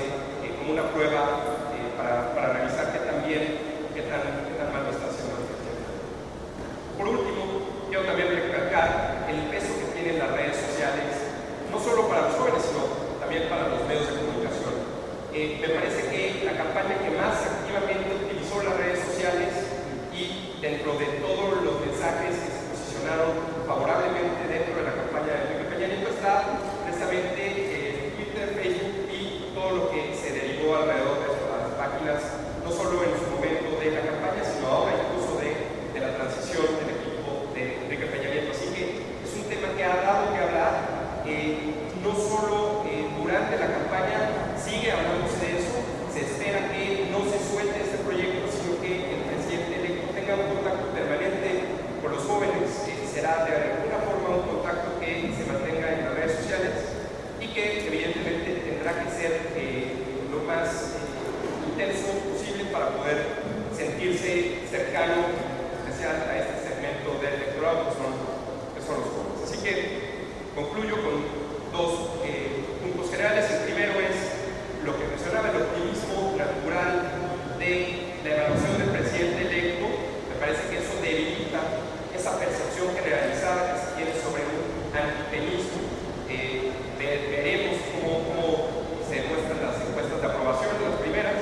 como una prueba para revisar qué tan mal lo está haciendo el presidente. Por último, quiero también recalcar el peso que tienen las redes sociales, no solo para los jóvenes, sino también para los medios de comunicación. Me parece que la campaña que más activamente utilizó las redes sociales y dentro de todos los mensajes que se posicionaron favorablemente dentro de la campaña de Enrique Peña Nieto está precisamente Twitter, Facebook y todo lo que se derivó alrededor de las páginas, no solo en su momento de la campaña, sino ahora incluso de la transición del equipo de Enrique Peña Nieto. Así que es un tema que ha dado que hablar, no solo durante la campaña, sigue hablándose de eso, se espera que no se de alguna forma un contacto que se mantenga en las redes sociales y que evidentemente tendrá que ser lo más intenso posible para poder sentirse cercano, en especial a este segmento del electorado que son los jóvenes. Así que concluyo con dos puntos generales. El primero es lo que mencionaba, el optimismo natural de la evaluación del presidente electo. Me parece que eso debilita esa percepción generalizada que se tiene sobre un antipeñismo. Veremos cómo se muestran las encuestas de aprobación, las primeras,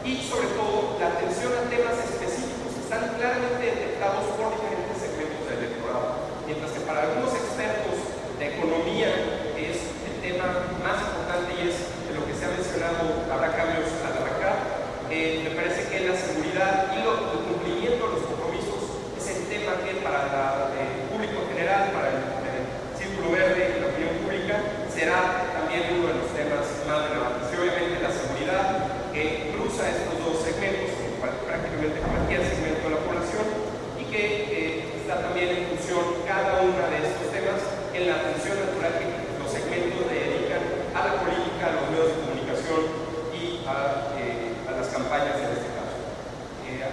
y sobre todo la atención a temas específicos que están claramente detectados por diferentes segmentos del electorado. Mientras que para algunos expertos de economía es el tema más importante y es de lo que se ha mencionado, habrá cambios al arrancar, me parece que la seguridad y el cumplimiento de los compromisos es el tema que para el público en general, para el círculo verde y la opinión pública, será también uno de los temas más relevantes. Y obviamente la seguridad que cruza estos dos segmentos, prácticamente cualquier segmento de la población, y que está también en función cada uno de estos temas en la atención natural que los segmentos dedican a la política, a los medios de comunicación y a las campañas en este caso.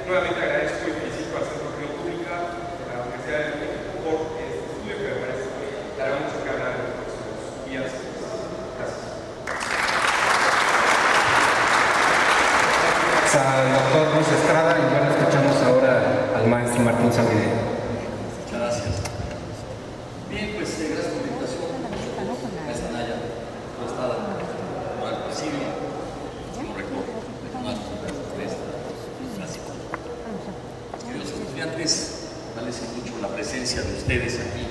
Nuevamente agradezco y felicito al Centro de Opinión Pública, a la Universidad de México, por este estudio que me parece que dará mucho que hablar en los próximos días. Gracias. Al doctor Luis Estrada, y bueno, escuchamos ahora al maestro Martín Sanguinetti. Muchas gracias. Bien, pues gracias por la invitación. Maestra Naya, Estrada, por el presidio, como rector, gracias. Queridos estudiantes, agradezco mucho la presencia de ustedes aquí.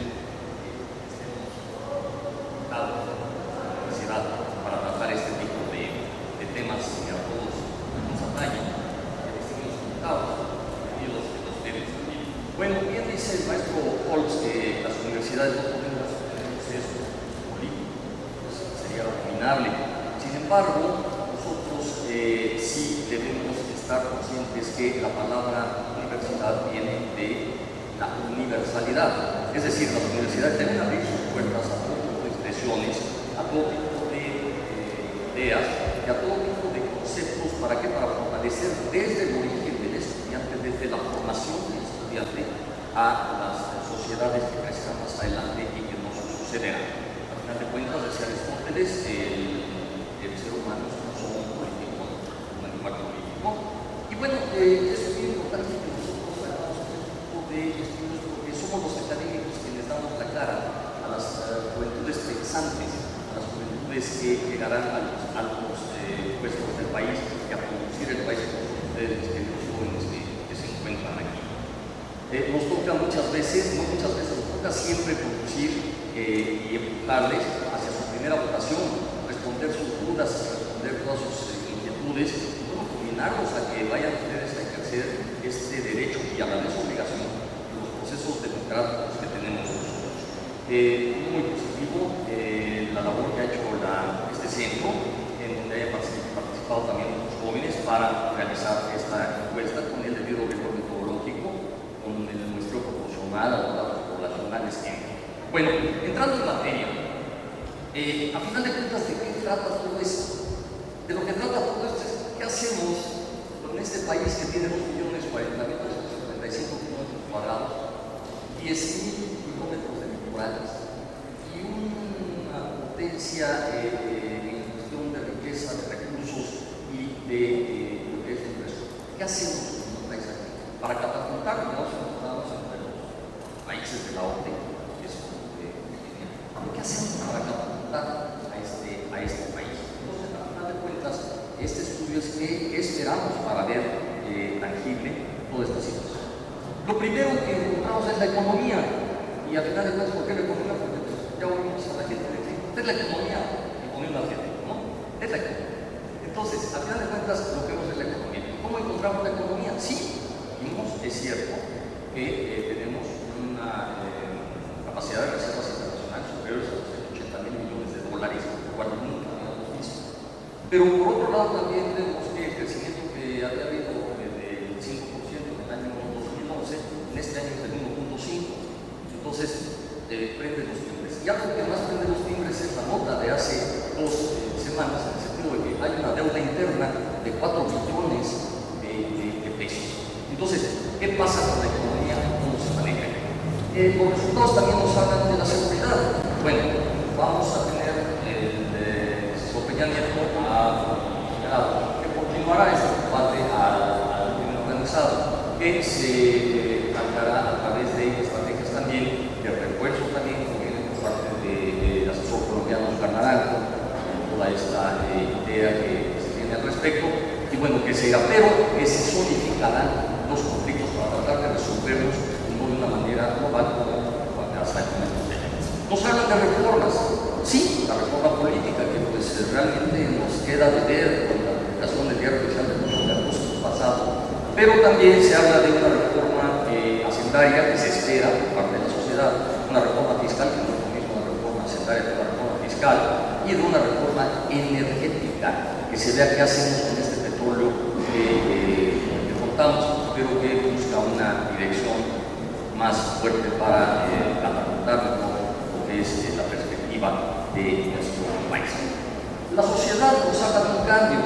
Para tratar este tipo de temas que a todos nos atañen, bueno, bien dice el maestro Holtz que las universidades no podemos tener un sesgo político, pues sería abominable. Sin embargo, nosotros sí debemos estar conscientes que la palabra universidad viene de la universalidad, es decir, las universidades deben abrir sus puertas a todo tipo de expresiones, a todo tipo de ideas y a todo tipo de conceptos. ¿Para qué? Para fortalecer desde el origen del estudiante, desde la formación del estudiante, a las sociedades que crecerán más adelante y que nos sucederán. Al final de cuentas, decía Aristóteles, el ser humano es un solo político, un animal político. Y bueno, es muy importante que nosotros hagamos este tipo de estudios porque somos los académicos quienes damos la cara a las juventudes pensantes, a las juventudes que llegarán a los altos puestos del país y a conducir el país con ustedes, queridos jóvenes que se encuentran aquí. Nos toca muchas veces, no muchas veces, nos toca siempre conducir y empujarles hacia su primera votación, responder sus dudas, responder todas sus inquietudes, y bueno, combinarlos a que vayan ustedes a ejercer este derecho y a la vez obligación en los procesos democráticos que tenemos nosotros. Muy positivo la labor que ha hecho este centro, en donde haya participado también los jóvenes para realizar esta encuesta con el debido rigor metodológico, con el muestreo proporcional a los datos poblacionales. Bueno, entrando en materia, a final de cuentas, ¿de qué trata todo esto? De lo que trata todo esto es qué hacemos con este país que tiene 2.040.275 kilómetros cuadrados, 10.000 kilómetros de litorales y una potencia en cuestión de riqueza, de recursos y de lo que es la infraestructura. ¿Qué hacemos con un país aquí? Para catapultar, digamos, entre los países de la OTE, que es ¿qué hacemos para catapultar a este país? Entonces, a final de cuentas, este estudio es que esperamos para ver tangible toda esta situación. Lo primero que encontramos es la economía, y a final de cuentas, ¿por qué la economía? Porque pues, ya oímos a la gente decir, ¿qué es la economía? Economía energética, ¿no? Es la economía. Entonces, a final de cuentas, lo que vemos es la economía. ¿Cómo encontramos la economía? Sí, vimos, es cierto, que tenemos una capacidad de reservas internacionales superiores a los 80.000 millones de dólares, cuando nunca habíamos visto. Pero por otro lado también vemos que el crecimiento que había habido del 5% en el año 2011, en este año es del 1.5%. Entonces, prende los timbres. Y algo que más prende los timbres es la nota de hace 2 semanas, en el sentido de que hay una deuda interna de 4 billones de pesos. Entonces, ¿qué pasa con la economía? ¿Cómo se maneja? Los resultados también nos hablan de la seguridad. Bueno, vamos a tener el Peña Nieto que continuará este combate al crimen organizado, que se planteará a través de estrategias también de refuerzo también que viene por parte del asesor colombiano Oscar Naranjo, toda esta idea que se tiene al respecto, y bueno, que se irá, pero que se solidificarán los conflictos para tratar de resolverlos no de una manera global como hasta el momento. Nos hablan de reformas, sí, la reforma política que pues realmente nos queda de ver con la publicación del diario oficial del 8 de agosto pasado, pero también se habla de una reforma hacendaria que se espera por parte de la sociedad, una reforma fiscal que no es lo mismo una reforma hacendaria que una reforma fiscal, y de una reforma energética, que se vea qué hacemos con este petróleo que contamos, pero que busca una dirección más fuerte para catapultar lo que es la perspectiva de nuestro país. La sociedad nos habla de un cambio,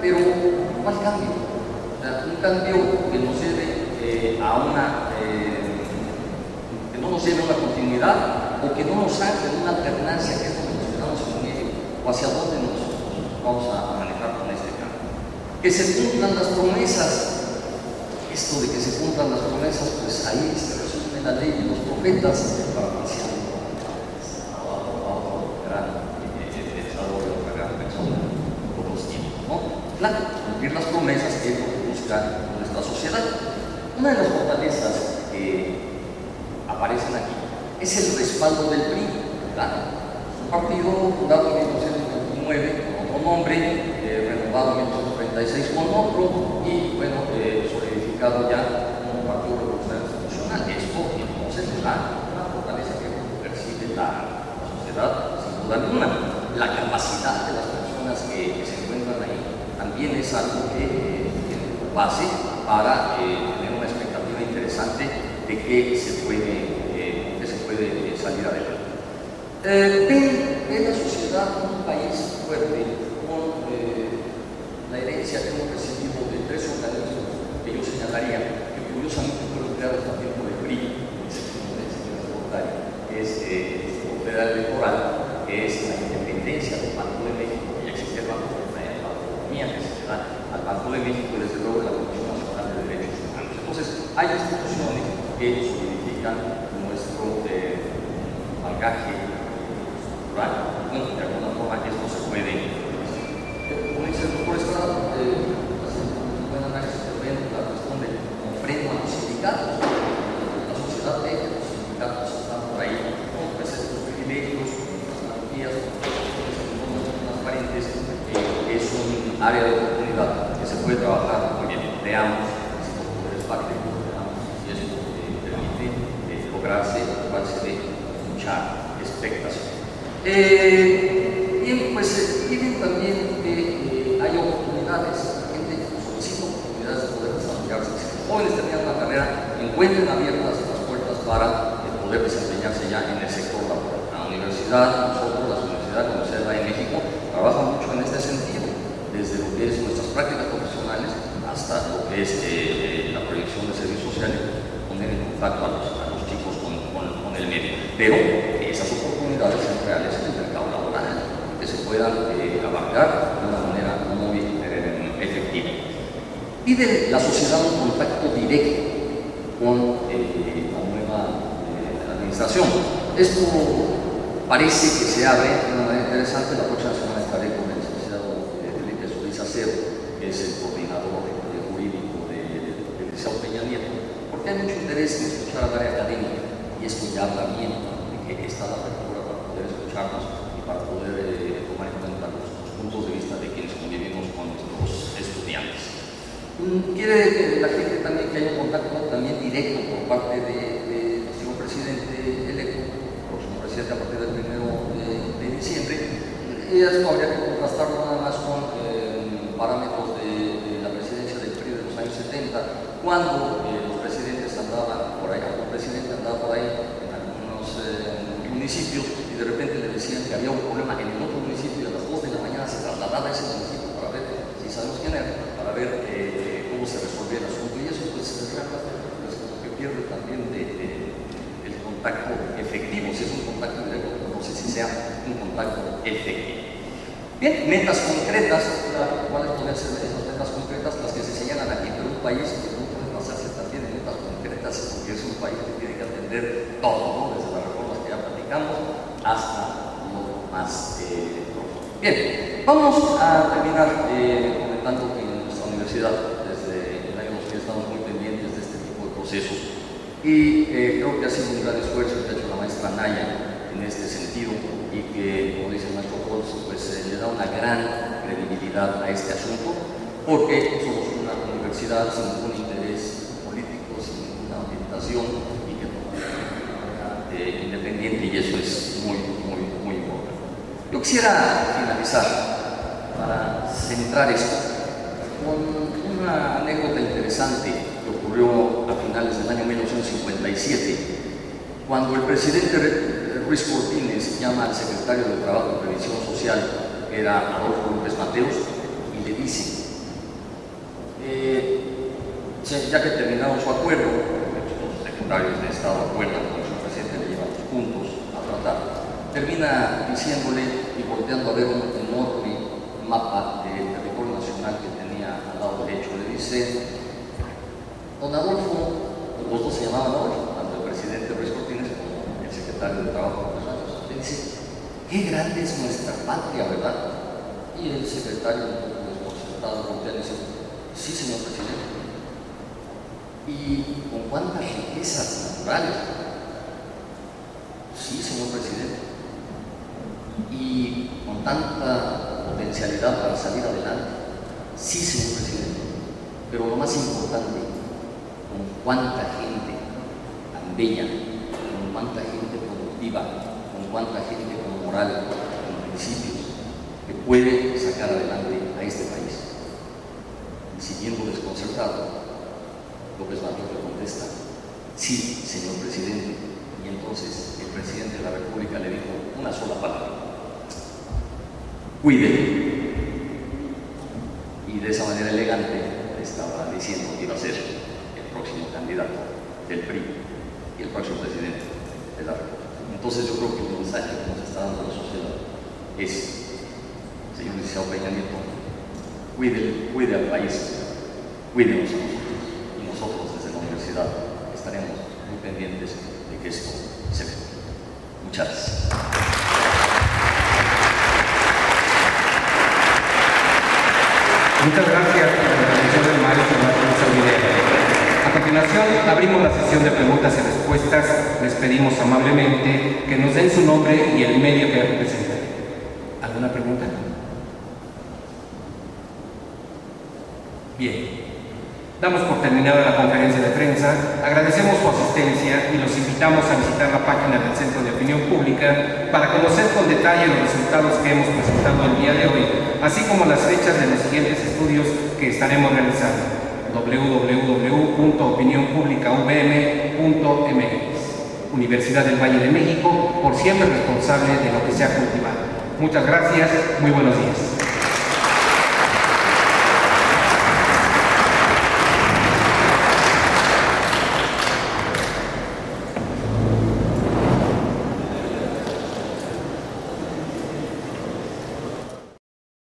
pero ¿cuál cambio? Un cambio que nos lleve a una que no nos lleve a una continuidad o que no nos haga una alternancia, que es donde nos quedamos en medio, o hacia dónde nos vamos a manejar con este cambio. Que se cumplan las promesas. Esto de que se cumplan las promesas, pues ahí se resume la ley de los profetas para iniciar Claro, cumplir las promesas que es lo que busca nuestra sociedad. Una de las fortalezas que aparecen aquí es el respaldo del PRI. Claro, un partido fundado en 1929 con otro nombre, renovado en 1936 con otro y bueno, solidificado ya como Partido Revolucionario Institucional. Esto entonces es una fortaleza que percibe la sociedad sin duda alguna. La capacidad de las personas que se encuentran ahí también es algo que tiene base para tener una expectativa interesante de que se puede salir adelante. Ve la sociedad como un país fuerte, con la herencia que hemos recibido de 3 organismos que yo señalaría, que curiosamente fueron creados a tiempo de PRI, que es el Federal Electoral, que es la independencia del Banco de México, que ya existe el Banco de México, la autonomía que se da al Banco de México y desde luego la Comisión Nacional de Derechos Humanos. Entonces, hay instituciones que solidifican nuestro bagaje cultural. Bueno, de alguna forma esto se puede, como dice el doctor Estrada, haciendo un buen análisis de la cuestión de cómo freno a los sindicatos. La sociedad ve que los sindicatos están por ahí, con pues, estos privilegios, transparentes, es un área de oportunidad que se puede trabajar muy bien. Veamos si los poderes parte, veamos si esto permite lograrse de mucha expectación. Bien, pues tienen también que hay oportunidades, la gente solicita oportunidades de poder desarrollarse. Jóvenes terminan una carrera, encuentren abiertas las puertas para poder desempeñarse ya en el sector laboral. La universidad, nosotros, las universidades, la Universidad de México, trabajan mucho en este sentido, desde lo que es nuestras prácticas profesionales hasta lo que es la proyección de servicios sociales, poner en contacto a los chicos con el medio. Pero esas oportunidades son reales en el mercado laboral, que se puedan abarcar de una manera muy efectiva. Pide la sociedad un contacto directo con la nueva administración. Esto parece que se abre de una manera interesante. La próxima semana estaré con el licenciado Felipe Solís Acero, que es el coordinador jurídico del Liceo Peña Nieto, porque hay mucho interés en escuchar al área académica y esto ya habla bien de que está la apertura para poder escucharnos y para poder tomar en cuenta los puntos de vista de quienes convivimos con nuestros estudiantes. Quiere la gente también que haya un contacto también directo por parte del señor presidente electo, próximo presidente a partir del 1 de diciembre. Esto habría que contrastarlo nada más con parámetros de la presidencia del PRI de los años 70, cuando los presidentes andaban por ahí, algún presidente andaba por ahí en algunos municipios y de repente le decían que había un problema en el otro municipio y a las 2 de la mañana se trasladaba a ese municipio para ver si sabemos quién era, para ver cómo se resolvía el asunto. Y eso pues como que pierde también el contacto efectivo. Si es un contacto directo, no sé si sea un contacto efectivo. Bien, metas concretas. ¿Cuáles pueden ser esas metas concretas? Las que se señalan aquí, pero un país que no puede basarse también en metas concretas porque es un país que tiene que atender todo, ¿no? Desde las reformas que ya platicamos hasta lo más profundo. Bien, vamos a terminar comentando que en nuestra universidad, desde el año 2000, estamos muy pendientes de este tipo de procesos y creo que ha sido un gran esfuerzo que ha hecho la maestra Naya en este sentido y que, como dice el maestro Holtz, pues le da una gran credibilidad a este asunto porque somos una universidad sin ningún interés político, sin ninguna orientación y que es independiente, y eso es muy importante. Yo quisiera finalizar para centrar esto con una anécdota interesante que ocurrió a finales del año 1957 cuando el presidente Ruiz Cortines llama al secretario de Trabajo y Previsión Social, que era Adolfo López Mateos, y le dice, ya que terminaron su acuerdo, los secretarios de Estado acuerdan con su presidente, le llevan los puntos a tratar, termina diciéndole y volteando a ver un enorme mapa del territorio nacional que tenía al lado derecho, le dice, don Adolfo, los dos se llamaban Adolfo, tanto el presidente Ruiz Cortines como el secretario de Trabajo, le dice, qué grande es nuestra patria, ¿verdad? Y el secretario, desconcertado, voltea y dice, sí, señor presidente. ¿Y con cuántas riquezas naturales? Sí, señor presidente. ¿Y con tanta potencialidad para salir adelante? Sí, señor presidente. Pero lo más importante, con cuánta gente tan bella, con cuánta gente productiva, con cuánta gente con moral, con principios, que puede sacar adelante a este país. Y siguiendo desconcertado, López Mateos le contesta, sí, señor presidente. Y entonces el presidente de la República le dijo una sola palabra, cuídele. Y de esa manera elegante le estaba diciendo que iba a ser el próximo candidato del PRI y el próximo presidente de la República. Entonces yo creo que el mensaje que nos está dando la sociedad es, señor licenciado Peña Nieto, cuide al país, cuídenos a nosotros, y nosotros desde la universidad estaremos muy pendientes de que esto se vea. Muchas gracias. Muchas gracias por la atención del maestro Martín Salvidera. A continuación, abrimos la sesión de preguntas y respuestas. Les pedimos amablemente que nos den su nombre y el medio que representan. ¿Alguna pregunta? Bien. Damos por terminada la conferencia de prensa, agradecemos su asistencia y los invitamos a visitar la página del Centro de Opinión Pública para conocer con detalle los resultados que hemos presentado el día de hoy, así como las fechas de los siguientes estudios que estaremos realizando. www.opinionpublicaubm.mx. Universidad del Valle de México, por siempre responsable de lo que se ha cultivado. Muchas gracias, muy buenos días.